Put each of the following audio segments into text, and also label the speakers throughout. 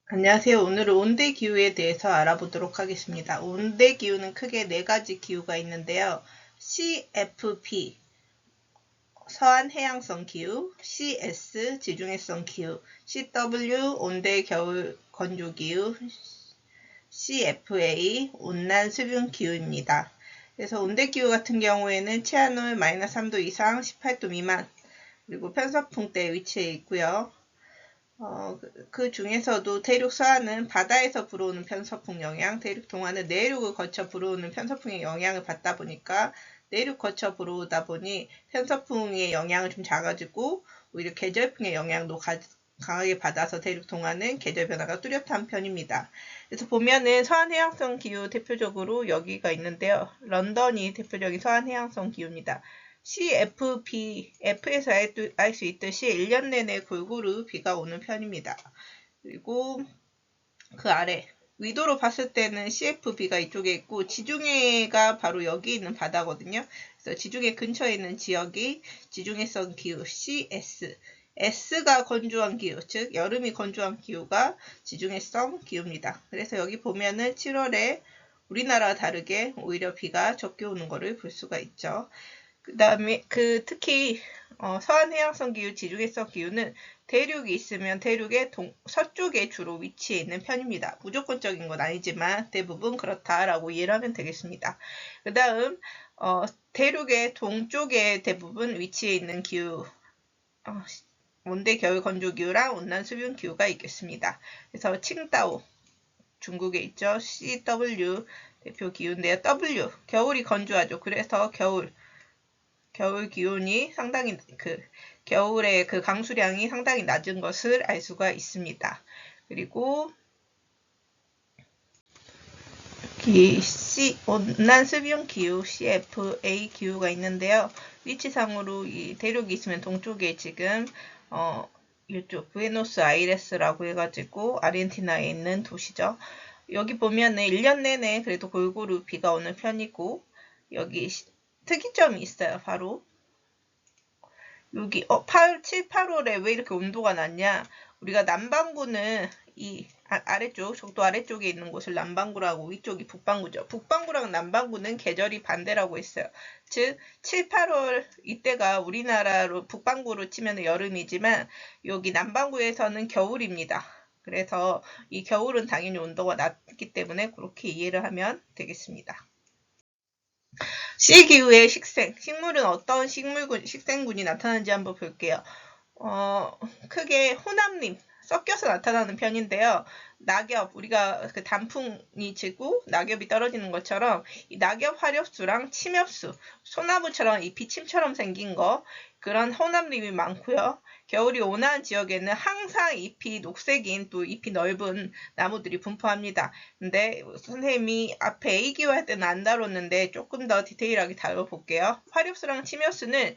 Speaker 1: 안녕하세요. 오늘은 온대기후에 대해서 알아보도록 하겠습니다. 온대기후는 크게 네 가지 기후가 있는데요. CFP, 서한해양성 기후, CS, 지중해성 기후, CW, 온대 겨울 건조 기후, CFA, 온난 수분 기후입니다. 그래서 온대기후 같은 경우에는 체한올 -3도 이상 18도 미만, 그리고 편서풍대에 위치해 있고요. 그 중에서도 대륙 서하는 바다에서 불어오는 편서풍 영향, 대륙 동하는 내륙을 거쳐 불어오는 편서풍의 영향을 받다 보니까 내륙 거쳐 불어오다 보니 편서풍의 영향을 좀 작아지고 오히려 계절풍의 영향도 강하게 받아서 대륙 동하는 계절 변화가 뚜렷한 편입니다. 그래서 보면은 서한해양성 기후 대표적으로 여기가 있는데요. 런던이 대표적인 서한해양성 기후입니다. CFP, F에서 알 수 있듯이 1년 내내 골고루 비가 오는 편입니다. 그리고 그 아래 위도로 봤을 때는 CFB가 이쪽에 있고 지중해가 바로 여기 있는 바다거든요. 그래서 지중해 근처에 있는 지역이 지중해성 기후 CS, S가 건조한 기후, 즉 여름이 건조한 기후가 지중해성 기후입니다. 그래서 여기 보면은 7월에 우리나라와 다르게 오히려 비가 적게 오는 것을 볼 수가 있죠. 그 다음에 특히 서한해양성 기후, 지중해성 기후는 대륙이 있으면 대륙의 서쪽에 주로 위치해 있는 편입니다. 무조건적인 건 아니지만 대부분 그렇다라고 이해를 하면 되겠습니다. 그 다음 대륙의 동쪽에 대부분 위치해 있는 기후, 온대 겨울 건조 기후랑 온난 수분 기후가 있겠습니다. 그래서 칭다오 중국에 있죠. CW 대표 기후인데요. W 겨울이 건조하죠. 그래서 겨울 기온이 상당히 겨울에 그 강수량이 상당히 낮은 것을 알 수가 있습니다. 그리고 온난 수분 기후 CFA 기후가 있는데요. 위치상으로 이 대륙이 있으면 동쪽에 지금 이쪽 부에노스 아이레스라고 해가지고 아르헨티나에 있는 도시죠. 여기 보면은 1년 내내 그래도 골고루 비가 오는 편이고 여기 특이점이 있어요. 바로 여기 7, 8월에 왜 이렇게 온도가 낮냐? 우리가 남반구는 이 아래쪽, 적도 아래쪽에 있는 곳을 남반구라고 위쪽이 북반구죠. 북반구랑 남반구는 계절이 반대라고 했어요. 즉 7, 8월 이때가 우리나라로 북반구로 치면 여름이지만 여기 남반구에서는 겨울입니다. 그래서 이 겨울은 당연히 온도가 낮기 때문에 그렇게 이해를 하면 되겠습니다. C기후의 식생, 식물은 어떤 식생군이 나타나는지 한번 볼게요. 크게 혼합림, 섞여서 나타나는 편인데요. 낙엽, 우리가 그 단풍이 지고 낙엽이 떨어지는 것처럼 이 낙엽 화렵수랑 침엽수, 소나무처럼 잎이 침처럼 생긴 거, 그런 혼합림이 많고요. 겨울이 온화한 지역에는 항상 잎이 녹색인 또 잎이 넓은 나무들이 분포합니다. 근데 선생님이 앞에 A기후 할 때는 안 다뤘는데 조금 더 디테일하게 다뤄볼게요. 화렵수랑 침엽수는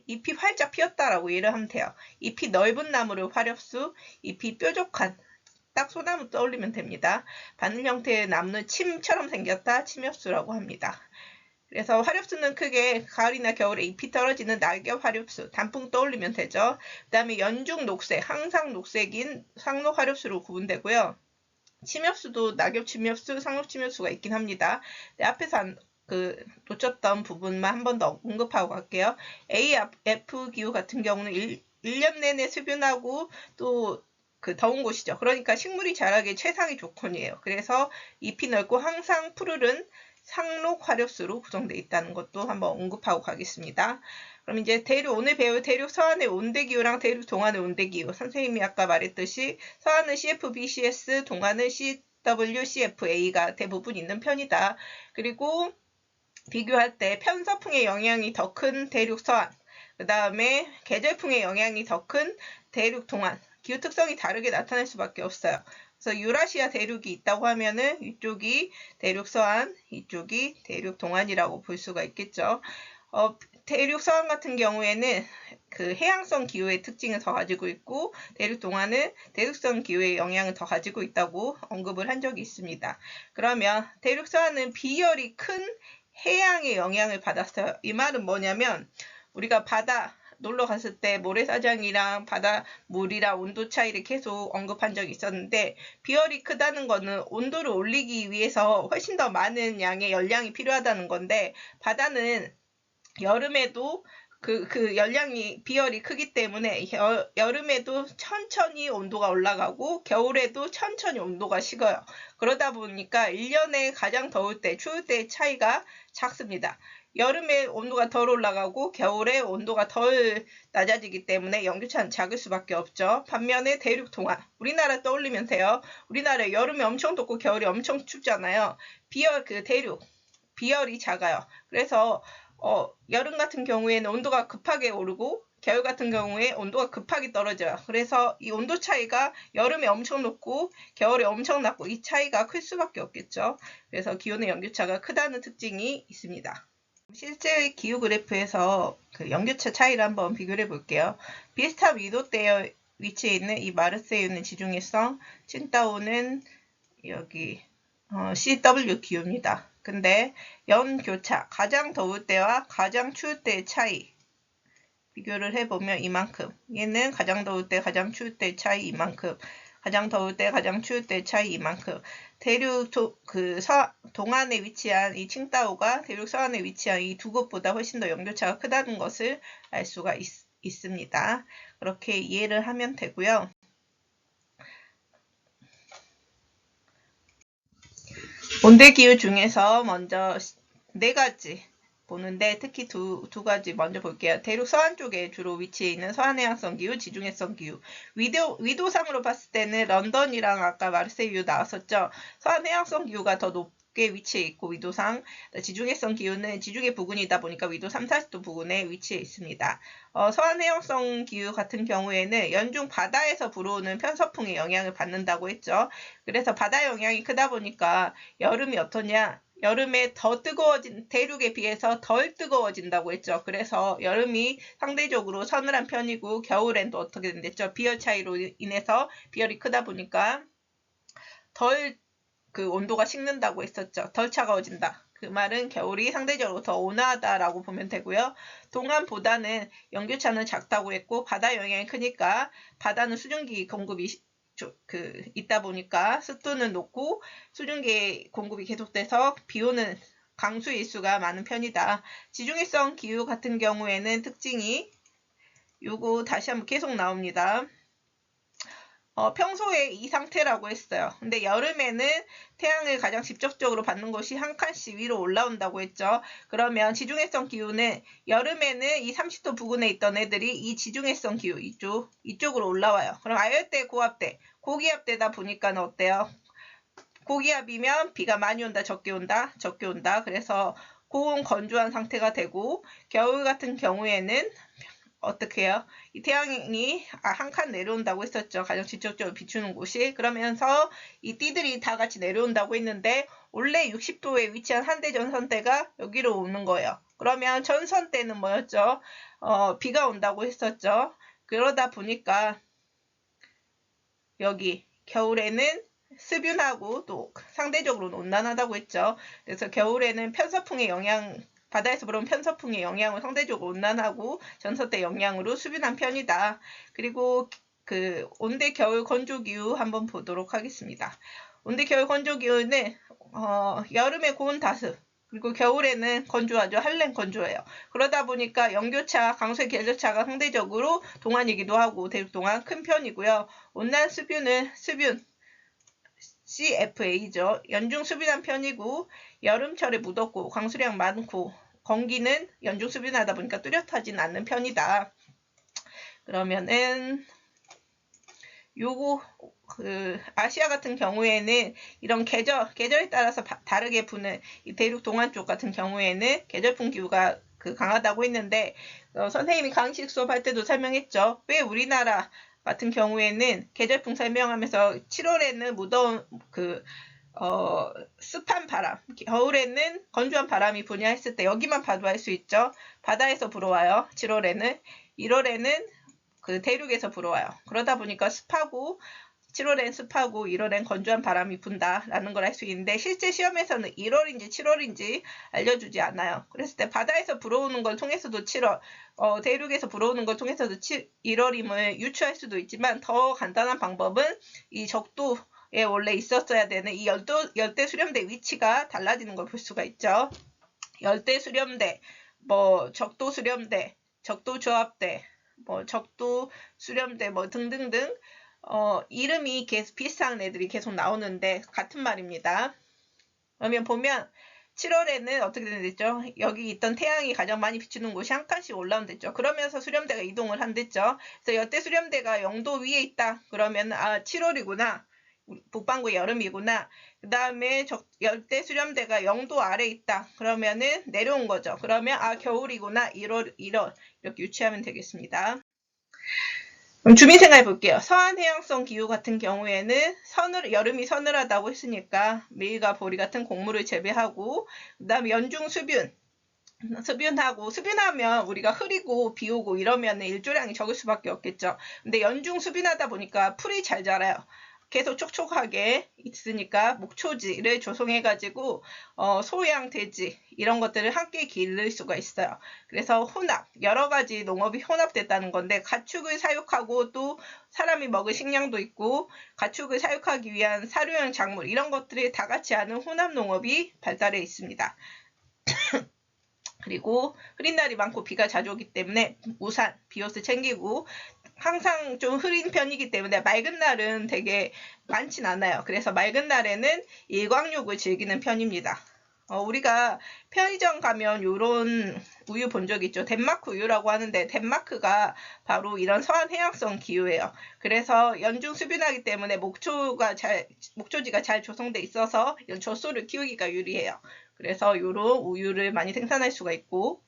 Speaker 1: 잎이 활짝 피었다라고 이해를 하면 돼요. 잎이 넓은 나무를 화렵수, 잎이 뾰족한 딱 소나무 떠올리면 됩니다. 바늘 형태의 나무는 침처럼 생겼다 침엽수라고 합니다. 그래서 화렵수는 크게 가을이나 겨울에 잎이 떨어지는 낙엽 화렵수, 단풍 떠올리면 되죠. 그 다음에 연중 녹색, 항상 녹색인 상록 화렵수로 구분되고요. 침엽수도 낙엽 침엽수, 상록 침엽수가 있긴 합니다. 앞에서 놓쳤던 부분만 한 번 더 언급하고 갈게요. AF 기후 같은 경우는 1년 내내 수분하고 또 더운 곳이죠. 그러니까 식물이 자라기 최상의 조건이에요. 그래서 잎이 넓고 항상 푸르른 상록 화렵수로 구성되어 있다는 것도 한번 언급하고 가겠습니다. 그럼 이제 오늘 배울 대륙 서한의 온대기후랑 대륙 동한의 온대기후. 선생님이 아까 말했듯이 서한은 CFB, CS, 동한은 CW, CFA가 대부분 있는 편이다. 그리고 비교할 때 편서풍의 영향이 더 큰 대륙 서한, 그 다음에 계절풍의 영향이 더 큰 대륙 동한, 기후 특성이 다르게 나타날 수밖에 없어요. 그래서 유라시아 대륙이 있다고 하면은 이쪽이 대륙 서한, 이쪽이 대륙 동한이라고 볼 수가 있겠죠. 대륙 서한 같은 경우에는 그 해양성 기후의 특징을 더 가지고 있고 대륙 동한은 대륙성 기후의 영향을 더 가지고 있다고 언급을 한 적이 있습니다. 그러면 대륙 서한은 비열이 큰 해양의 영향을 받았어요. 이 말은 뭐냐면 우리가 바다, 놀러 갔을 때 모래사장이랑 바닷물이랑 온도 차이를 계속 언급한 적이 있었는데, 비열이 크다는 거는 온도를 올리기 위해서 훨씬 더 많은 양의 열량이 필요하다는 건데, 바다는 여름에도 그 열량이 비열이 크기 때문에 여름에도 천천히 온도가 올라가고 겨울에도 천천히 온도가 식어요. 그러다 보니까 1년에 가장 더울 때, 추울 때의 차이가 작습니다. 여름에 온도가 덜 올라가고 겨울에 온도가 덜 낮아지기 때문에 연교차는 작을 수밖에 없죠. 반면에 대륙 동안, 우리나라 떠올리면 돼요. 우리나라 여름에 엄청 덥고 겨울에 엄청 춥잖아요. 대륙 비열이 작아요. 그래서 여름 같은 경우에는 온도가 급하게 오르고 겨울 같은 경우에 온도가 급하게 떨어져요. 그래서 이 온도 차이가 여름에 엄청 높고 겨울에 엄청 낮고 이 차이가 클 수밖에 없겠죠. 그래서 기온의 연교차가 크다는 특징이 있습니다. 실제 기후 그래프에서 그 연교차 차이를 한번 비교해 볼게요. 비슷한 위도대에 위치해 있는 이 마르세유는 지중해성, 칭다오는 여기 CW 기후입니다. 근데 연교차, 가장 더울 때와 가장 추울 때의 차이 비교를 해보면 이만큼. 얘는 가장 더울 때, 가장 추울 때의 차이 이만큼. 가장 더울 때, 가장 추울 때의 차이 이만큼. 대륙 동안에 위치한 이 칭다오가 대륙 서안에 위치한 이 두 곳보다 훨씬 더 연교차가 크다는 것을 알 수가 있습니다. 그렇게 이해를 하면 되고요. 온대기후 중에서 먼저 4가지 보는데 특히 두 가지 먼저 볼게요. 대륙 서안 쪽에 주로 위치해 있는 서안해양성 기후, 지중해성 기후. 위도상으로 봤을 때는 런던이랑 아까 마르세유 나왔었죠. 서안해양성 기후가 더 높게 위치해 있고 위도상, 지중해성 기후는 지중해 부근이다 보니까 위도 3, 40도 부근에 위치해 있습니다. 서안해양성 기후 같은 경우에는 연중 바다에서 불어오는 편서풍의 영향을 받는다고 했죠. 그래서 바다 영향이 크다 보니까 여름이 어떠냐? 여름에 더 뜨거워진, 대륙에 비해서 덜 뜨거워진다고 했죠. 그래서 여름이 상대적으로 서늘한 편이고 겨울엔 또 어떻게 됐죠? 비열 차이로 인해서 비열이 크다 보니까 덜 온도가 식는다고 했었죠. 덜 차가워진다. 그 말은 겨울이 상대적으로 더 온화하다라고 보면 되고요. 동안보다는 연교차는 작다고 했고 바다 영향이 크니까 바다는 수증기 공급이 있다 보니까 습도는 높고 수증기 공급이 계속돼서 비오는 강수 일수가 많은 편이다. 지중해성 기후 같은 경우에는 특징이 요거 다시 한번 계속 나옵니다. 평소에 이 상태라고 했어요. 근데 여름에는 태양을 가장 직접적으로 받는 것이 한 칸씩 위로 올라온다고 했죠. 그러면 지중해성 기후는 여름에는 이 30도 부근에 있던 애들이 이 지중해성 기후 이쪽으로 올라와요. 그럼 아열대, 고압대, 고기압대다 보니까 어때요? 고기압이면 비가 많이 온다, 적게 온다, 적게 온다. 그래서 고온 건조한 상태가 되고 겨울 같은 경우에는 어떻게 해요? 이 태양이 한 칸 내려온다고 했었죠. 가장 직접적으로 비추는 곳이. 그러면서 이 띠들이 다 같이 내려온다고 했는데 원래 60도에 위치한 한대 전선대가 여기로 오는 거예요. 그러면 전선대는 뭐였죠? 비가 온다고 했었죠. 그러다 보니까 여기 겨울에는 습윤하고 또 상대적으로 온난하다고 했죠. 그래서 겨울에는 편서풍의 바다에서 불어온 편서풍의 영향으로 상대적으로 온난하고 전선대 영향으로 수빈한 편이다. 그리고 온대 겨울 건조기후 한번 보도록 하겠습니다. 온대 겨울 건조기후는 여름에 고온 다습 그리고 겨울에는 건조하죠. 한랭 건조해요. 그러다 보니까 연교차, 강수의 계절차가 상대적으로 동안이기도 하고 대륙 동안 큰 편이고요. 온난 수뷴은 수뷴 CFA죠. 연중 수빈한 편이고 여름철에 무덥고 강수량 많고 건기는 연중 수빈하다 보니까 뚜렷하진 않는 편이다. 그러면은 요거 아시아 같은 경우에는 이런 계절에 따라서 다르게 부는 이 대륙 동안 쪽 같은 경우에는 계절풍 기후가 강하다고 했는데 선생님이 강의식 수업할 때도 설명했죠. 왜 우리나라 같은 경우에는 계절풍 설명하면서 7월에는 무더운 습한 바람, 겨울에는 건조한 바람이 부냐 했을 때 여기만 봐도 알 수 있죠. 바다에서 불어와요. 7월에는. 1월에는 대륙에서 불어와요. 그러다 보니까 습하고 7월엔 습하고 1월엔 건조한 바람이 분다라는 걸 알 수 있는데 실제 시험에서는 1월인지 7월인지 알려주지 않아요. 그랬을 때 바다에서 불어오는 걸 통해서도 7월, 대륙에서 불어오는 걸 통해서도 1월임을 유추할 수도 있지만 더 간단한 방법은 이 적도에 원래 있었어야 되는 이 열대 수렴대 위치가 달라지는 걸 볼 수가 있죠. 열대 수렴대, 적도 수렴대, 적도 조합대, 적도 수렴대 등등등 이름이 계속 비슷한 애들이 계속 나오는데 같은 말입니다. 그러면 보면 7월에는 어떻게 되겠죠? 여기 있던 태양이 가장 많이 비추는 곳이 한 칸씩 올라온댔죠. 그러면서 수렴대가 이동을 한댔죠. 그래서 열대 수렴대가 0도 위에 있다. 그러면 7월이구나. 북반구의 여름이구나. 그 다음에 열대 수렴대가 0도 아래 있다. 그러면은 내려온 거죠. 그러면 겨울이구나. 1월 이렇게 유추하면 되겠습니다. 그럼 주민생활 볼게요. 서한 해양성 기후 같은 경우에는 여름이 서늘하다고 했으니까 밀과 보리 같은 곡물을 재배하고 그 다음에 연중 수분하면 우리가 흐리고 비 오고 이러면 일조량이 적을 수밖에 없겠죠. 근데 연중 수분하다 보니까 풀이 잘 자라요. 계속 촉촉하게 있으니까 목초지를 조성해가지고 소양, 돼지 이런 것들을 함께 기를 수가 있어요. 그래서 혼합, 여러 가지 농업이 혼합됐다는 건데 가축을 사육하고 또 사람이 먹을 식량도 있고 가축을 사육하기 위한 사료용 작물 이런 것들이 다 같이 하는 혼합 농업이 발달해 있습니다. 그리고 흐린 날이 많고 비가 자주 오기 때문에 우산, 비옷을 챙기고 항상 좀 흐린 편이기 때문에 맑은 날은 되게 많진 않아요. 그래서 맑은 날에는 일광욕을 즐기는 편입니다. 우리가 편의점 가면 이런 우유 본 적 있죠. 덴마크 우유라고 하는데 덴마크가 바로 이런 서한 해양성 기후예요. 그래서 연중 수분하기 때문에 목초지가 잘 조성돼 있어서 이런 젖소를 키우기가 유리해요. 그래서 이런 우유를 많이 생산할 수가 있고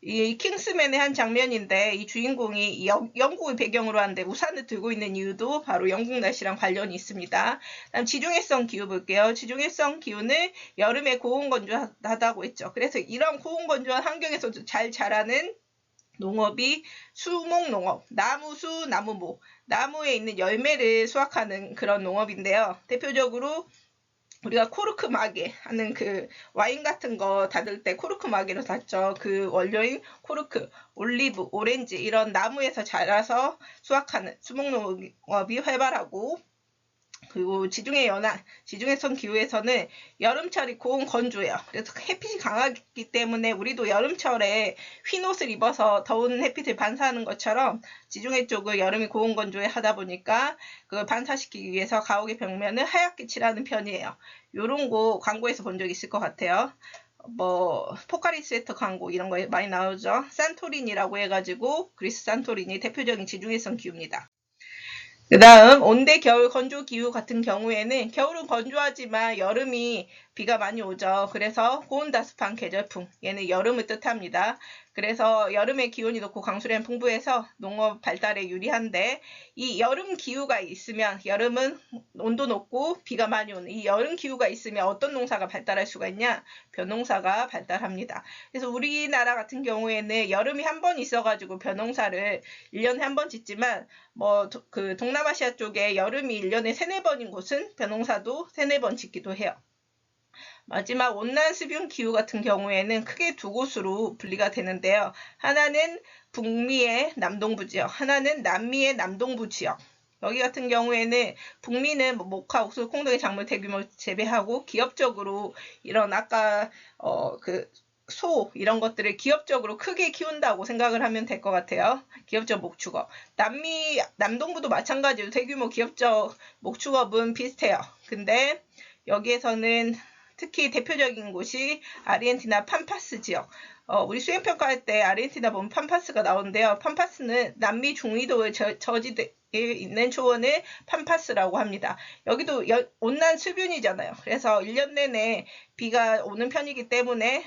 Speaker 1: 이 킹스맨의 한 장면인데 이 주인공이 영국을 배경으로 하는데 우산을 들고 있는 이유도 바로 영국 날씨랑 관련이 있습니다. 다음 지중해성 기후 볼게요. 지중해성 기후는 여름에 고온건조하다고 했죠. 그래서 이런 고온건조한 환경에서도 잘 자라는 농업이 수목농업, 나무수, 나무모, 나무에 있는 열매를 수확하는 그런 농업인데요. 대표적으로 우리가 코르크 마개 하는 그 와인 같은 거 닫을 때 코르크 마개로 닫죠. 그 원료인 코르크, 올리브, 오렌지 이런 나무에서 자라서 수확하는 수목농업이 활발하고 그리고 지중해성 기후에서는 여름철이 고온 건조해요. 그래서 햇빛이 강하기 때문에 우리도 여름철에 흰 옷을 입어서 더운 햇빛을 반사하는 것처럼 지중해 쪽을 여름이 고온 건조해 하다 보니까 그걸 반사시키기 위해서 가옥의 벽면을 하얗게 칠하는 편이에요. 요런 거 광고에서 본 적 있을 것 같아요. 포카리 스웨터 광고 이런 거 많이 나오죠. 산토리니라고 해가지고 그리스 산토리니 대표적인 지중해성 기후입니다. 그 다음 온대 겨울 건조 기후 같은 경우에는 겨울은 건조하지만 여름이 비가 많이 오죠. 그래서 고온다습한 계절풍 얘는 여름을 뜻합니다. 그래서 여름에 기온이 높고 강수량이 풍부해서 농업 발달에 유리한데 이 여름 기후가 있으면 여름은 온도 높고 비가 많이 오는 이 여름 기후가 있으면 어떤 농사가 발달할 수가 있냐? 벼농사가 발달합니다. 그래서 우리나라 같은 경우에는 여름이 한 번 있어가지고 벼농사를 1년에 한 번 짓지만 그 동남아시아 쪽에 여름이 1년에 3-4번인 곳은 벼농사도 3-4번 짓기도 해요. 마지막 온난 수분 기후 같은 경우에는 크게 두 곳으로 분리가 되는데요. 하나는 북미의 남동부 지역, 하나는 남미의 남동부 지역. 여기 같은 경우에는 북미는 목화, 옥수수, 콩등의 작물 대규모 재배하고 기업적으로 이런 아까 소 이런 것들을 기업적으로 크게 키운다고 생각을 하면 될 것 같아요. 기업적 목축업. 남동부도 마찬가지로 대규모 기업적 목축업은 비슷해요. 근데 여기에서는 특히 대표적인 곳이 아르헨티나 팜파스 지역. 우리 수행평가할 때 아르헨티나 보면 팜파스가 나오는데요. 팜파스는 남미 중위도의 저지대에 있는 초원을 팜파스라고 합니다. 여기도 온난 수분이잖아요. 그래서 1년 내내 비가 오는 편이기 때문에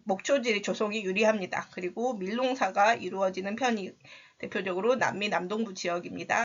Speaker 1: 목초지 조성이 유리합니다. 그리고 밀농사가 이루어지는 편이 대표적으로 남미 남동부 지역입니다.